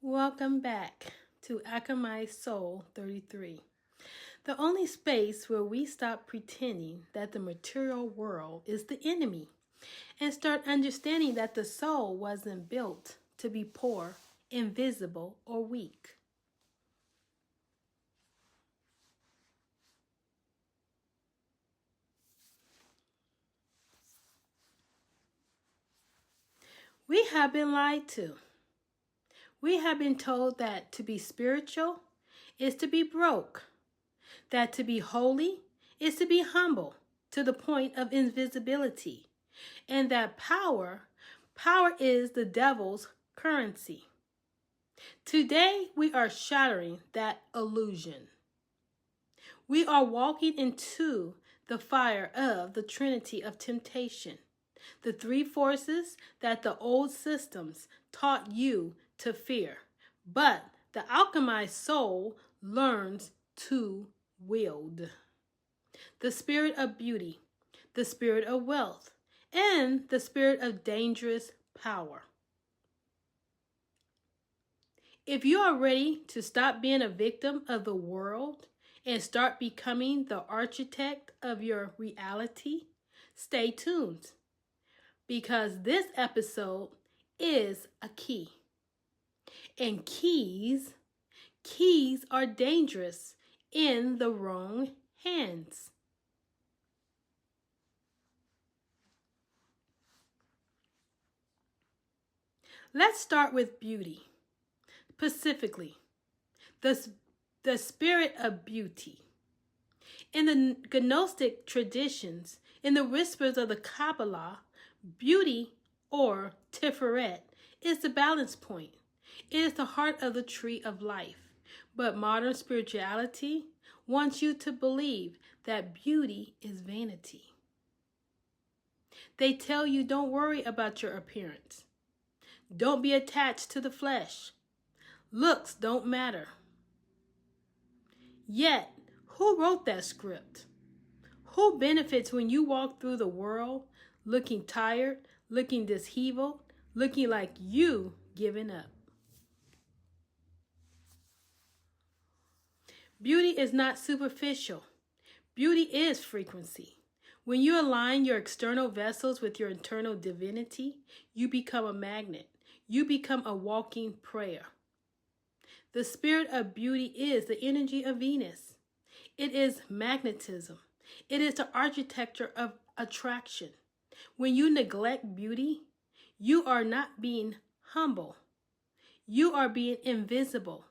Welcome back to Alchemize Soul 33, the only space where we stop pretending that the material world is the enemy and start understanding that the soul wasn't built to be poor, invisible, or weak. We have been lied to. We have been told that to be spiritual is to be broke, that to be holy is to be humble to the point of invisibility, and that power is the devil's currency. Today, we are shattering that illusion. We are walking into the fire of the Trinity of temptation, the three forces that the old systems taught you to fear, but the alchemized soul learns to wield. The spirit of beauty, the spirit of wealth, and the spirit of dangerous power. If you are ready to stop being a victim of the world and start becoming the architect of your reality, stay tuned, because this episode is a key. And keys are dangerous in the wrong hands. Let's start with beauty. Specifically, the spirit of beauty. In the Gnostic traditions, in the whispers of the Kabbalah, beauty, or Tiferet, is the balance point. It is the heart of the tree of life. But modern spirituality wants you to believe that beauty is vanity. They tell you don't worry about your appearance. Don't be attached to the flesh. Looks don't matter. Yet, who wrote that script? Who benefits when you walk through the world looking tired, looking disheveled, looking like you giving up? Beauty is not superficial. Beauty is frequency. When you align your external vessels with your internal divinity, you become a magnet. You become a walking prayer. The spirit of beauty is the energy of Venus. It is magnetism. It is the architecture of attraction. When you neglect beauty, you are not being humble. You are being invisible.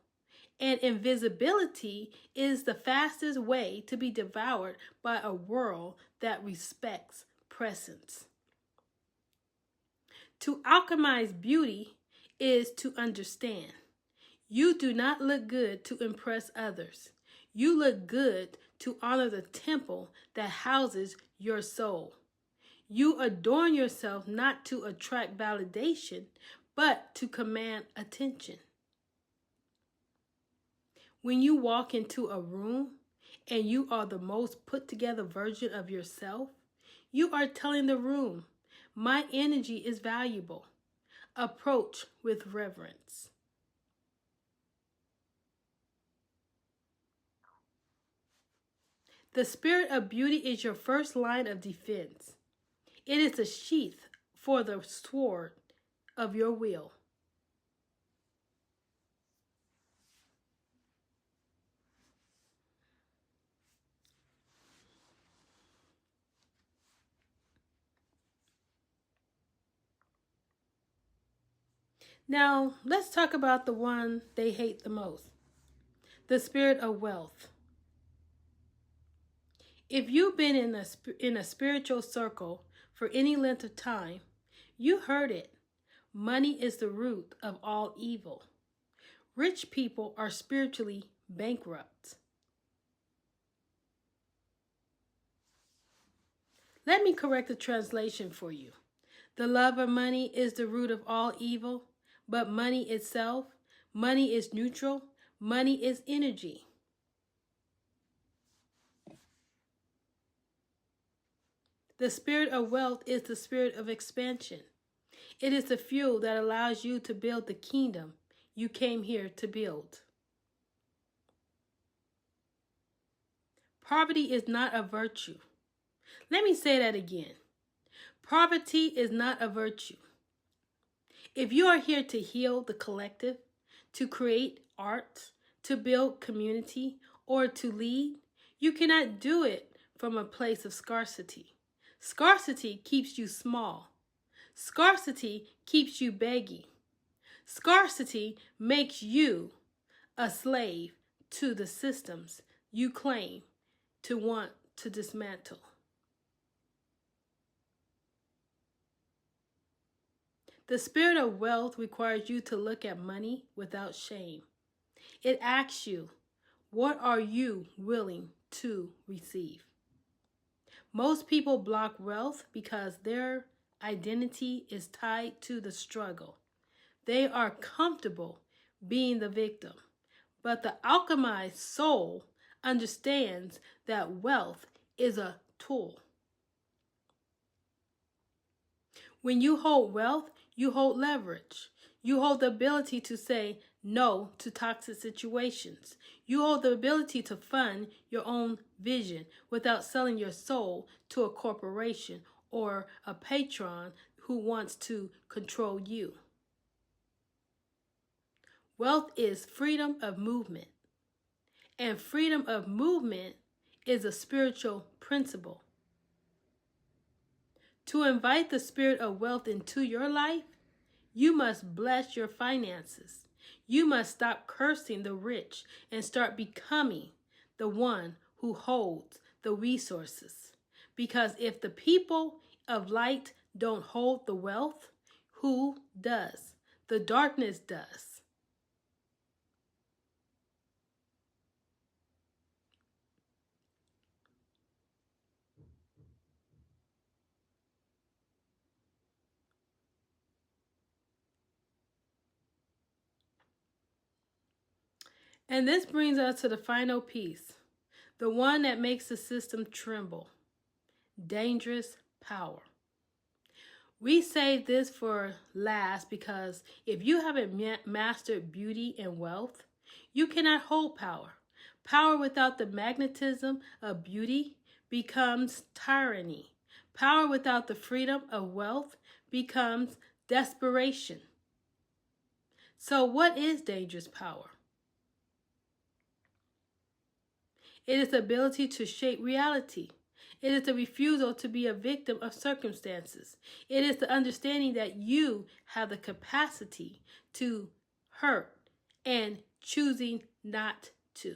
And invisibility is the fastest way to be devoured by a world that respects presence. To alchemize beauty is to understand. You do not look good to impress others. You look good to honor the temple that houses your soul. You adorn yourself not to attract validation, but to command attention. When you walk into a room and you are the most put together version of yourself, you are telling the room, my energy is valuable. Approach with reverence. The spirit of beauty is your first line of defense. It is the sheath for the sword of your will. Now, let's talk about the one they hate the most, the spirit of wealth. If you've been in a spiritual circle for any length of time, you heard it. Money is the root of all evil. Rich people are spiritually bankrupt. Let me correct the translation for you. The love of money is the root of all evil, but money itself, money is neutral, money is energy. The spirit of wealth is the spirit of expansion. It is the fuel that allows you to build the kingdom you came here to build. Poverty is not a virtue. Let me say that again. Poverty is not a virtue. If you are here to heal the collective, to create art, to build community, or to lead, you cannot do it from a place of scarcity. Scarcity keeps you small. Scarcity keeps you begging. Scarcity makes you a slave to the systems you claim to want to dismantle. The spirit of wealth requires you to look at money without shame. It asks you, what are you willing to receive? Most people block wealth because their identity is tied to the struggle. They are comfortable being the victim. But the Alchemized Soul understands that wealth is a tool. When you hold wealth, you hold leverage. You hold the ability to say no to toxic situations. You hold the ability to fund your own vision without selling your soul to a corporation or a patron who wants to control you. Wealth is freedom of movement. And freedom of movement is a spiritual principle. To invite the spirit of wealth into your life, you must bless your finances. You must stop cursing the rich and start becoming the one who holds the resources. Because if the people of light don't hold the wealth, who does? The darkness does. And this brings us to the final piece, the one that makes the system tremble. Dangerous power. We save this for last because if you haven't mastered beauty and wealth, you cannot hold power. Power without the magnetism of beauty becomes tyranny. Power without the freedom of wealth becomes desperation. So what is dangerous power? It is the ability to shape reality. It is the refusal to be a victim of circumstances. It is the understanding that you have the capacity to hurt and choosing not to.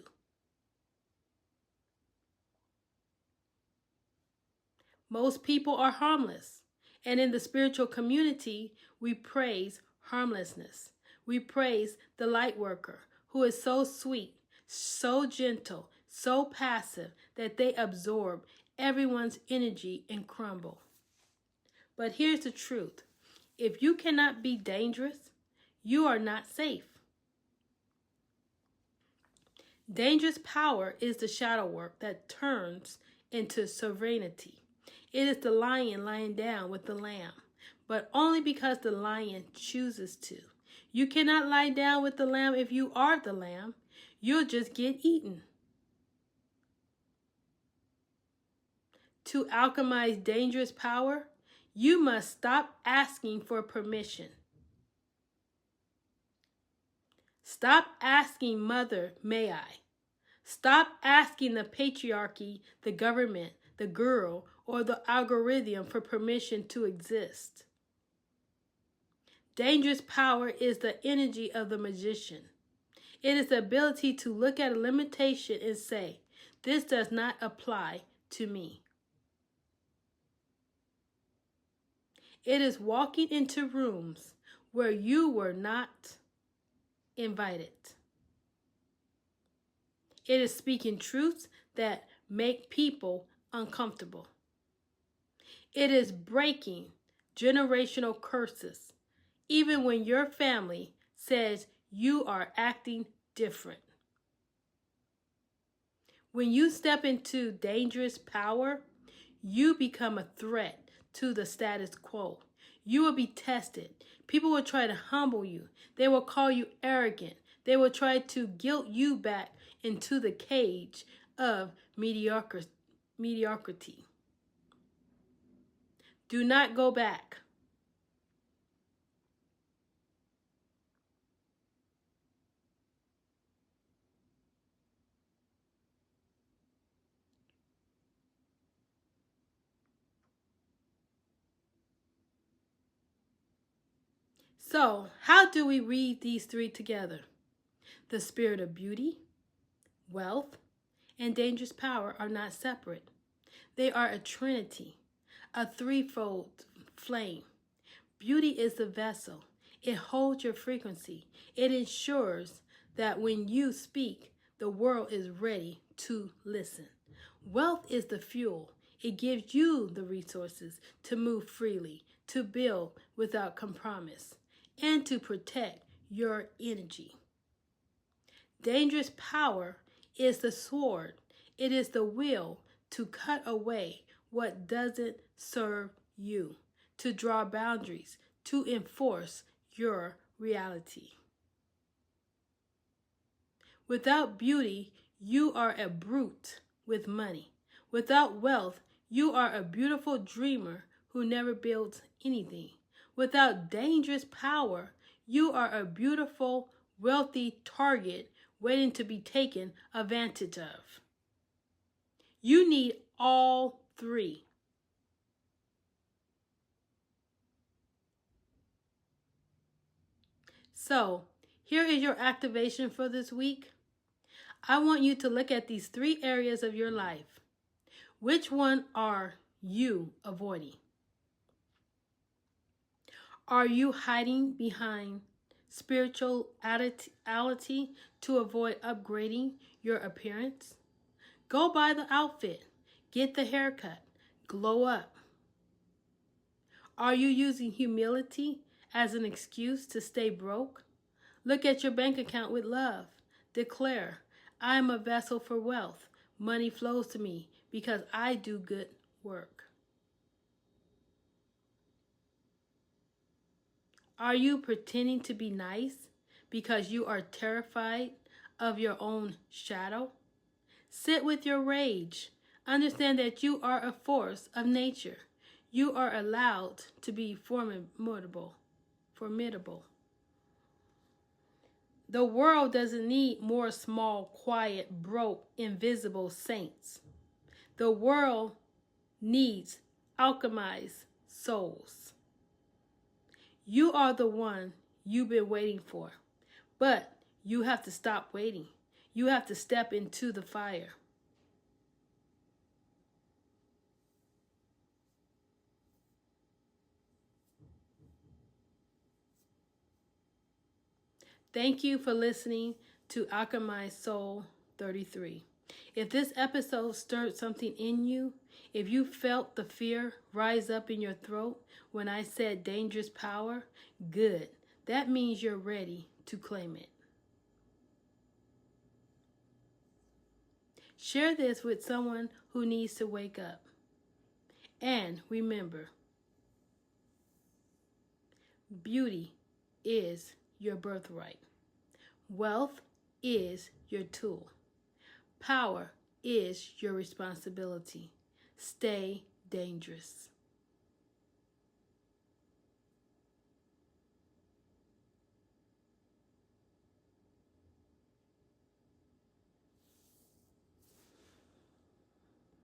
Most people are harmless. And in the spiritual community, we praise harmlessness. We praise the light worker who is so sweet, so gentle, so passive that they absorb everyone's energy and crumble. But here's the truth. If you cannot be dangerous, you are not safe. Dangerous power is the shadow work that turns into sovereignty. It is the lion lying down with the lamb, but only because the lion chooses to. You cannot lie down with the lamb if you are the lamb. You'll just get eaten. To alchemize dangerous power, you must stop asking for permission. Stop asking, Mother, may I? Stop asking the patriarchy, the government, the girl, or the algorithm for permission to exist. Dangerous power is the energy of the magician. It is the ability to look at a limitation and say, this does not apply to me. It is walking into rooms where you were not invited. It is speaking truths that make people uncomfortable. It is breaking generational curses, even when your family says you are acting different. When you step into dangerous power, you become a threat to the status quo. You will be tested. People will try to humble you. They will call you arrogant. They will try to guilt you back into the cage of mediocrity. Do not go back. So, how do we read these three together? The spirit of beauty, wealth, and dangerous power are not separate. They are a trinity, a threefold flame. Beauty is the vessel. It holds your frequency. It ensures that when you speak, the world is ready to listen. Wealth is the fuel. It gives you the resources to move freely, to build without compromise, and to protect your energy. Dangerous power is the sword. It is the will to cut away what doesn't serve you, to draw boundaries, to enforce your reality. Without beauty, you are a brute with money. Without wealth, you are a beautiful dreamer who never builds anything. Without dangerous power, you are a beautiful, wealthy target waiting to be taken advantage of. You need all three. So, here is your activation for this week. I want you to look at these three areas of your life. Which one are you avoiding? Are you hiding behind spirituality to avoid upgrading your appearance? Go buy the outfit. Get the haircut. Glow up. Are you using humility as an excuse to stay broke? Look at your bank account with love. Declare, I am a vessel for wealth. Money flows to me because I do good work. Are you pretending to be nice because you are terrified of your own shadow? Sit with your rage. Understand that you are a force of nature. You are allowed to be formidable. The world doesn't need more small, quiet, broke, invisible saints. The world needs alchemized souls. You are the one you've been waiting for, but you have to stop waiting. You have to step into the fire. Thank you for listening to Alchemize Soul 33. If this episode stirred something in you, if you felt the fear rise up in your throat when I said dangerous power, good. That means you're ready to claim it. Share this with someone who needs to wake up. And remember, beauty is your birthright. Wealth is your tool. Power is your responsibility. Stay dangerous.